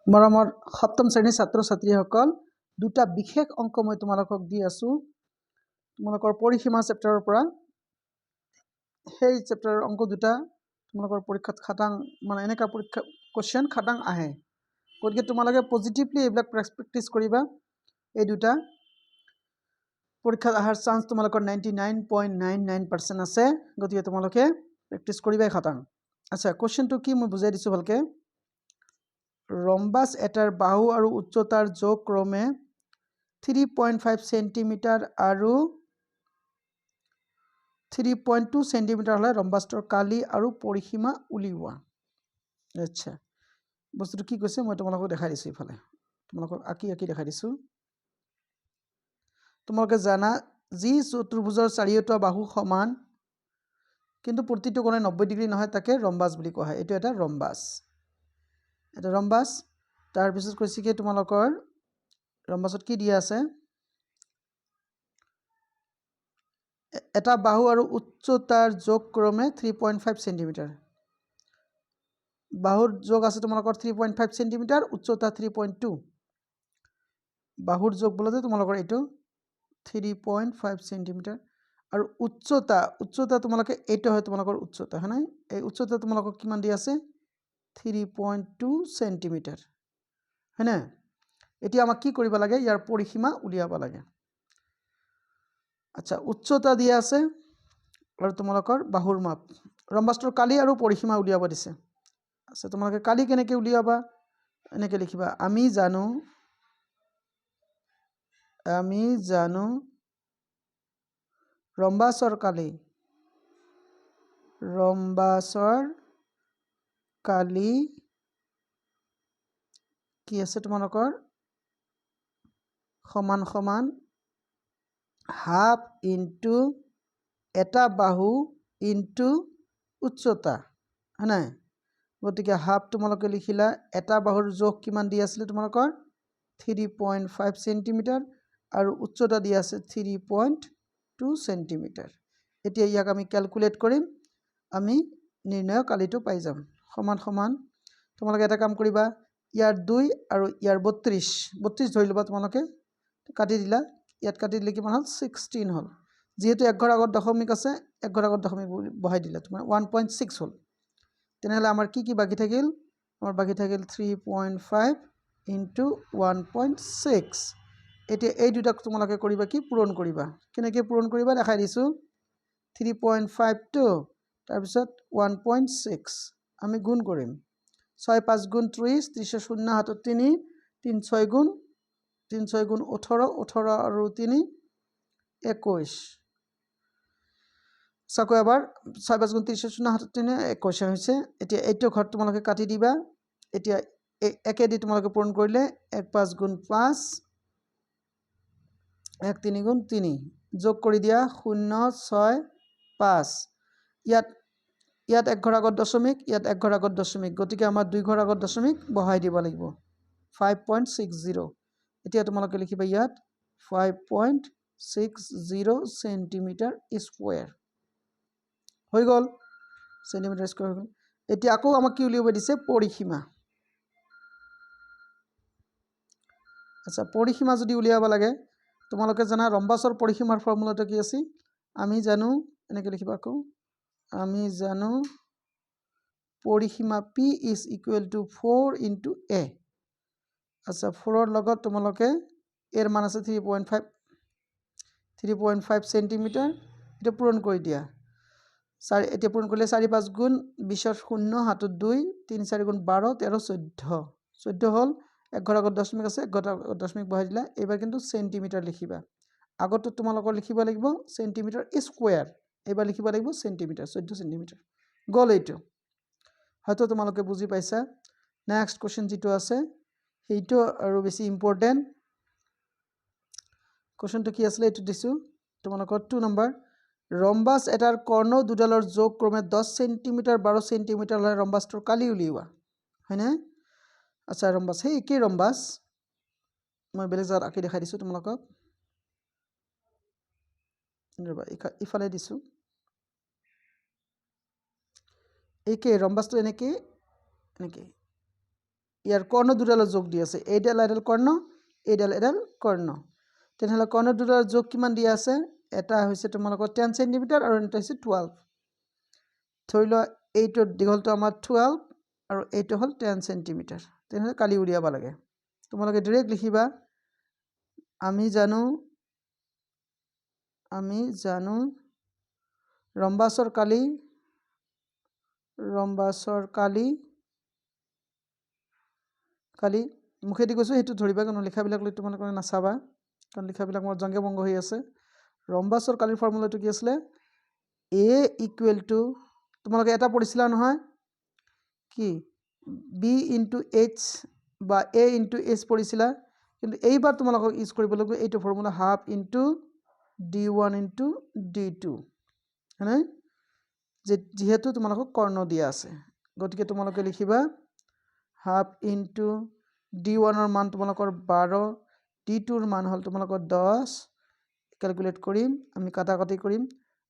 মৰমৰ সপ্তম শ্ৰেণীৰ ছাত্ৰ ছাত্ৰীসকল দুটা বিশেষ অংক মই তোমালোকক দি আছো তোমালোকৰ পৰিসীমা চেপ্টাৰৰ পৰা সেই চেপ্টাৰৰ অংক দুটা তোমালোকৰ পৰীক্ষাত খাটাং মানে এনেকা পৰীক্ষা কোশ্চেন খাটাং আহে গতিকে তোমালোকে পজিটিভলি এইবিলাক প্ৰেক্টিছ কৰিবা এই দুটা পৰীক্ষাত আহাৰ চান্স তোমালোকৰ 99.99% আছে গতিকে তোমালোকে প্ৰেক্টিছ কৰিবাই খাটাং আচ্ছা কোশ্চেনটো কি মই বুজাই দিছো ভালকে ৰম্বাস এটাৰ বাহু আৰু উচ্চতাৰ যোগ ক্ৰমে 3.5 সেন্টিমিটাৰ আৰু 3.2 সেন্টিমিটাৰ হলে ৰম্বাসটোৰ কালি আৰু পৰিসীমা উলিওৱা আচ্ছা বস্তুটো কি কৈছে মই তোমালোকক দেখাই দিছো ইফালে তোমালোকক আকি দেখাই দিছো তোমালোকে জানা যি চতুৰ্ভুজৰ চাৰিওটা বাহু সমান কিন্তু প্ৰতিটো কোণে 90 ডিগ্ৰী নহয় তাকে ৰম্বাস বুলি কোৱা হয় এটো এটা ৰম্বাস এটা ৰম্বাস তাৰ পিছত কৈছে কি তোমালোকৰ ৰম্বাসত কি দিয়া আছে এটা বাহু আৰু উচ্চতাৰ যোগ ক্ৰমে 3.5 সেন্টিমিটাৰ বাহুৰ যোগ আছে তোমালোকৰ 3.5 সেন্টিমিটাৰ উচ্চতা 3.2 বাহুৰ যোগ বলতে তোমালোকৰ এটো 3.5 সেন্টিমিটাৰ আৰু উচ্চতা তোমালোকে এটো হয় তোমালোকৰ উচ্চতা হয়নে এই উচ্চতা তোমালোকক কিমান দি আছে 3.2 সেন্টিমিটাৰ হয়নে এতিয়া আমাক কি কৰিব লাগে ইয়াৰ পৰিসীমা উলিয়াব লাগে আচ্ছা উচ্চতা দিয়া আছে আৰু তোমালোকৰ বাহুৰ মাপ ৰম্বাসটোৰ কালি আৰু পৰিসীমা উলিয়াব দিছে আচ্ছা তোমালোকে কালি কেনেকৈ উলিয়াবা এনেকৈ লিখিবা আমি জানো ৰম্বাসৰ কালি কি আছে তোমালোকৰ সমান সমান হাফ ইনটু এটা বাহু ইনটু উচ্চতা হয়নে গতিকে হাফ তোমালোকে লিখিলা এটা বাহুৰ যোগ কিমান দি আছিল তোমালোকৰ 3.5 সেন্টিমিটাৰ আৰু উচ্চতা দি আছে 3.2 সেন্টিমিটাৰ এতিয়া ইয়াক আমি ক্যালকুলেট কৰিম আমি নিৰ্ণয় কালিটো পাই যাম সমান সমান তোমালোকে এটা কাম কৰিবা ইয়াৰ 2 আৰু ইয়াৰ 32 ধৰি লবা তোমালোকে কাটি দিলা ইয়াত কাটি দিলে কিমান হল 16 হল যেহেতু এক ঘৰ আগত দশমিক আছে এক ঘৰ আগত দশমিক বহাই দিলে তোমাৰ 1.6 হল তেনেহলে আমাৰ কি বাকি থাকিল আমাৰ বাকি থাকিল 3.5 into 1.6 এতিয়া এই দুটাক তোমালোকে কৰিবা কি পূৰণ কৰিবা কেনেকৈ পূৰণ কৰিবা দেখাই দিছো 3.5 to তাৰ পিছত 1.6 আমি গুণ কৰিম 6 5 গুণ 30 30 শূন্য হাতত 3 3 6 গুণ 18 18 আৰু 3 21 সাকো এবাৰ 6 5 গুণ 30 শূন্য হাতত 3 21 হৈছে এতিয়া এইটো ঘৰ তোমালোকে কাটি দিবা এতিয়া একে দি তোমালোকে পূৰণ কৰিলে 1 5 গুণ 5 1 3 গুণ 3 যোগ কৰি দিয়া 0 6 5 ইয়াত এক ঘৰ আগত দশমিক ইয়াত এক ঘৰ আগত দশমিক গতিকে আমাৰ দুই ঘৰ আগত দশমিক বহাই দিব লাগিব 5.60 এতিয়া তোমালোকে লিখিবা ইয়াত 5.60 সেন্টিমিটাৰ স্কয়াৰ হৈ গল সেন্টিমিটাৰ স্কয়াৰ হৈ গল এতিয়া আকৌ আমাক কি উলিয়াব দিছে পৰিসীমা আচ্ছা পৰিসীমা যদি উলিয়াব লাগে তোমালোকে জানা ৰম্বাসৰ পৰিসীমাৰ ফৰ্মুলাটো কি আছে আমি জানো এনেকৈ লিখিবা আকৌ আমি জানো পৰিসীমা p is equal to 4 into a আচ্ছা 4 ৰ লগত তোমালোকে এৰ মান আছে 3.5 সেন্টিমিটাৰ এটা পূৰণ কৰি দিয়া এতিয়া পূৰণ কৰিলে 4 5 গুণ 20 শূন্য হাতত 2 3 4 গুণ 12 13 14 14 হল এক ঘৰ আগত দশমিক আছে এক ঘৰ আগত দশমিক বহাই দিলা এবাৰ কিন্তু সেন্টিমিটাৰ লিখিবা আগতো তোমালোকৰ লিখিব লাগিব সেন্টিমিটাৰ স্কয়াৰ এবাৰ লিখিব লাগিব সেন্টিমিটাৰ 14 সেন্টিমিটাৰ গল এইটো হয়তো তোমালোকে বুজি পাইছা নেক্সট কোশ্চেন যেটো আছে সেইটো আৰু বেছি ইম্পৰ্টেন্ট কোশ্চেনটো কি আছিল এইটো দিছো তোমালোকৰ 2 নম্বৰ ৰম্বাস এটাৰ কৰ্ণ দুডালৰ যোগ ক্ৰমে 10 সেন্টিমিটাৰ 12 সেন্টিমিটাৰ হলে ৰম্বাসটোৰ কালি উলিওৱা হয়নে আচ্ছা ৰম্বাস হে কি ৰম্বাস মই বেলেগ জাত আকি দেখাই দিছো তোমালোকক ৰবা ইফালে দিছো একে ৰম্বাসটো এনেকে ইয়াৰ কৰ্ণ দুডালৰ যোগ দি আছে, এইডাল এডাল কৰ্ণ, এইডাল এডাল কৰ্ণ। তেনেহ'লে কৰ্ণ দুডালৰ যোগ কিমান দিয়া আছে? এটা হৈছে তোমালোকৰ 10 চেণ্টিমিটাৰ আৰু এটা হৈছে 12। ধৰি লোৱা এইটোৰ দীঘলটো আমাৰ 12 আৰু এইটো হ'ল 10 চেণ্টিমিটাৰ। তেনেহ'লে কালি উলিয়াব লাগে। তোমালোকে ডাইৰেক্ট লিখিবা, আমি জানো ৰম্বাছৰ কালি মুখেদি কৈছোঁ, সেইটো ধৰিবা, কাৰণ লিখাবিলাক লৈ তোমালোকে নাচাবা, কাৰণ লিখাবিলাক মোৰ জংগে বংগ হৈ আছে। ৰম্বাছৰ কালিৰ ফৰ্মুলাটো কি আছিলে? এ ইকুৱেল টু, তোমালোকে এটা পঢ়িছিলা নহয়, কি বি ইনটু এইচ বা এ ইনটু এইচ পঢ়িছিলা, কিন্তু এইবাৰ তোমালোকক ইউজ কৰিব লাগিব এইটো formula, half into d1 into d2, হয়নে? যিহেতু তোমালোকক কৰ্ণ দিয়া আছে, গতিকে তোমালোকে লিখিবা হাফ ইনটু d1ৰ মান তোমালোকৰ 12, d2ৰ মান হ'ল তোমালোকৰ 10। কেলকুলেট কৰিম, আমি কাটাকাটি কৰিম,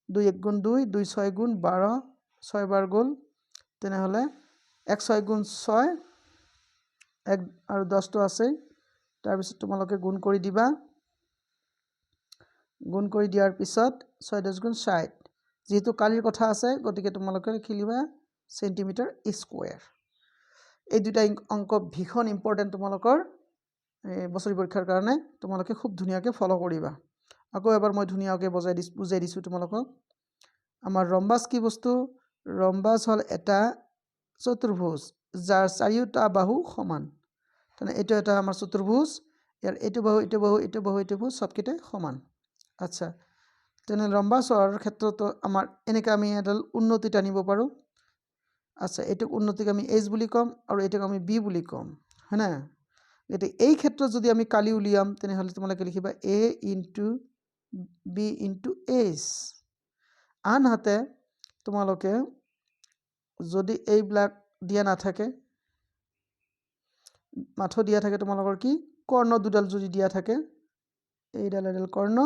2 1 গুণ 2, 2 6 গুণ 12, 6 বাৰ গ'ল। তেনেহ'লে 1 6 গুণ 6, 1 আৰু 10টো আছেই, তাৰপিছত তোমালোকে গুণ কৰি দিবা। গুণ কৰি দিয়াৰ পিছত 6 10 গুণ 60, যেহেতু কালিৰ কথা আছে, গতিকে তোমালোকে লিখি লিবা চেণ্টিমিটাৰ স্কুৱেৰ। এই দুটা অংক ভীষণ ইম্পৰ্টেণ্ট তোমালোকৰ বছৰি পৰীক্ষাৰ কাৰণে, তোমালোকে খুব ধুনীয়াকৈ ফ'ল' কৰিবা। আকৌ এবাৰ মই ধুনীয়াকৈ বুজাই দিছোঁ তোমালোকক। আমাৰ ৰম্বাছ কি বস্তু? ৰম্বাছ হ'ল এটা চতুৰ্ভুজ যাৰ চাৰিওটা বাহু সমান। তেনে এইটো এটা আমাৰ চতুৰ্ভুজ, ইয়াৰ এইটো বাহু, এইটো বাহু, এইটো বাহু, এইটো বাহু চবকেইটাই সমান। আচ্ছা, তেনে ৰম্বাছৰ ক্ষেত্ৰতো আমাৰ এনেকৈ আমি এডাল উন্নতি টানিব পাৰোঁ। আচ্ছা, এইটোক উন্নতিক আমি এইচ বুলি ক'ম আৰু এইটোক আমি বি বুলি ক'ম, হয়নে? গতিকে এই ক্ষেত্ৰত যদি আমি কালি উলিয়াম, তেনেহ'লে তোমালোকে লিখিবা এ ইনটু বি ইনটু এইচ। আনহাতে তোমালোকে যদি এইবিলাক দিয়া নাথাকে, মাথো দিয়া থাকে, তোমালোকৰ কি কৰ্ণ দুডাল যদি দিয়া থাকে, এইডাল এডাল কৰ্ণ,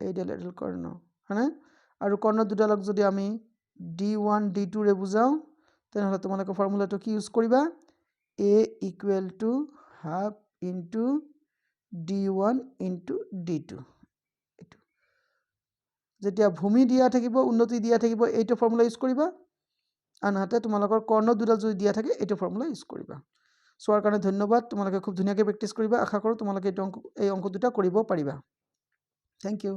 এইডাল এডাল কৰ্ণ, হয়নে? আৰু কৰ্ণ দুডালক যদি আমি d1 d2ৰে বুজাওঁ, তেনেহ'লে তোমালোকে ফৰ্মুলাটো কি ইউজ কৰিবা? A equal to half into d1 into d2। এইটো যেতিয়া ভূমি দিয়া থাকিব, উন্নতি দিয়া থাকিব, এইটো ফৰ্মুলা ইউজ কৰিবা। আনহাতে তোমালোকৰ কৰ্ণ দুডাল যদি দিয়া থাকে, এইটো ফৰ্মুলা ইউজ কৰিবা। চোৱাৰ কাৰণে ধন্যবাদ। তোমালোকে খুব ধুনীয়াকৈ প্ৰেক্টিছ কৰিবা। আশা কৰোঁ তোমালোকে এই অংক দুটা কৰিব পাৰিবা। Thank U.